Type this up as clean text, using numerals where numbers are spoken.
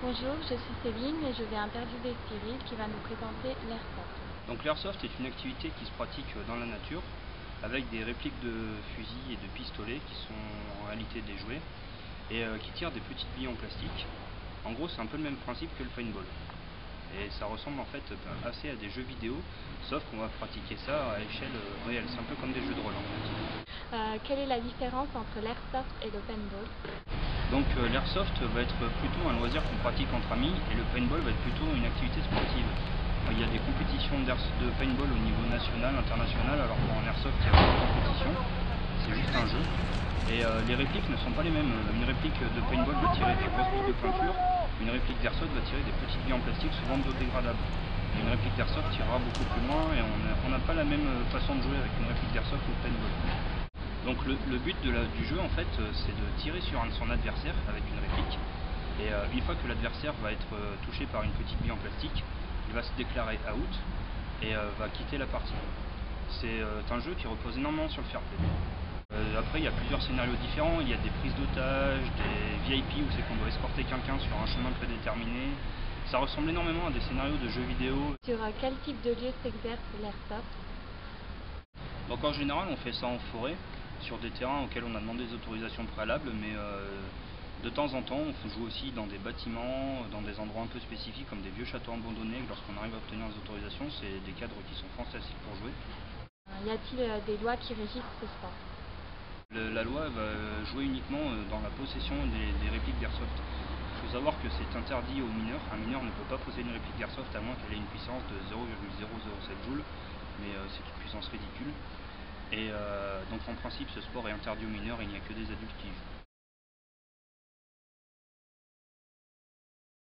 Bonjour, je suis Céline et je vais interviewer Cyril qui va nous présenter l'airsoft. Donc l'airsoft est une activité qui se pratique dans la nature avec des répliques de fusils et de pistolets qui sont en réalité des jouets et qui tirent des petites billes en plastique. En gros, c'est un peu le même principe que le paintball. Et ça ressemble en fait assez à des jeux vidéo, sauf qu'on va pratiquer ça à échelle réelle. C'est un peu comme des jeux de rôle en fait. Quelle est la différence entre l'airsoft et le paintball? Donc l'airsoft va être plutôt un loisir qu'on pratique entre amis et le paintball va être plutôt une activité sportive. Il y a des compétitions de paintball au niveau national, international, alors qu'en airsoft il y a pas de compétition, c'est juste un jeu. Et les répliques ne sont pas les mêmes. Une réplique de paintball va tirer des grosses billes de peinture, une réplique d'airsoft va tirer des petites billes en plastique souvent biodégradables. Et une réplique d'airsoft tirera beaucoup plus loin et on n'a pas la même façon de jouer avec une réplique d'airsoft ou de paintball. Donc le but du jeu en fait c'est de tirer sur son adversaire avec une réplique et une fois que l'adversaire va être touché par une petite bille en plastique, il va se déclarer out et va quitter la partie. C'est un jeu qui repose énormément sur le fair play. Après il y a plusieurs scénarios différents, il y a des prises d'otages, des VIP où c'est qu'on doit escorter quelqu'un sur un chemin prédéterminé. Ça ressemble énormément à des scénarios de jeux vidéo. Sur quel type de lieu s'exerce l'airsoft? Donc en général on fait ça en forêt, sur des terrains auxquels on a demandé des autorisations préalables, mais de temps en temps on joue aussi dans des bâtiments, dans des endroits un peu spécifiques comme des vieux châteaux abandonnés. Lorsqu'on arrive à obtenir des autorisations, c'est des cadres qui sont fantastiques pour jouer. Y a-t-il des lois qui régissent ce sport? La loi va jouer uniquement dans la possession des répliques d'airsoft. Il faut savoir que c'est interdit aux mineurs. Un mineur ne peut pas posséder une réplique d'airsoft à moins qu'elle ait une puissance de 0,007 joules, mais c'est une puissance ridicule. Et donc en principe ce sport est interdit aux mineurs et il n'y a que des adultes qui y jouent.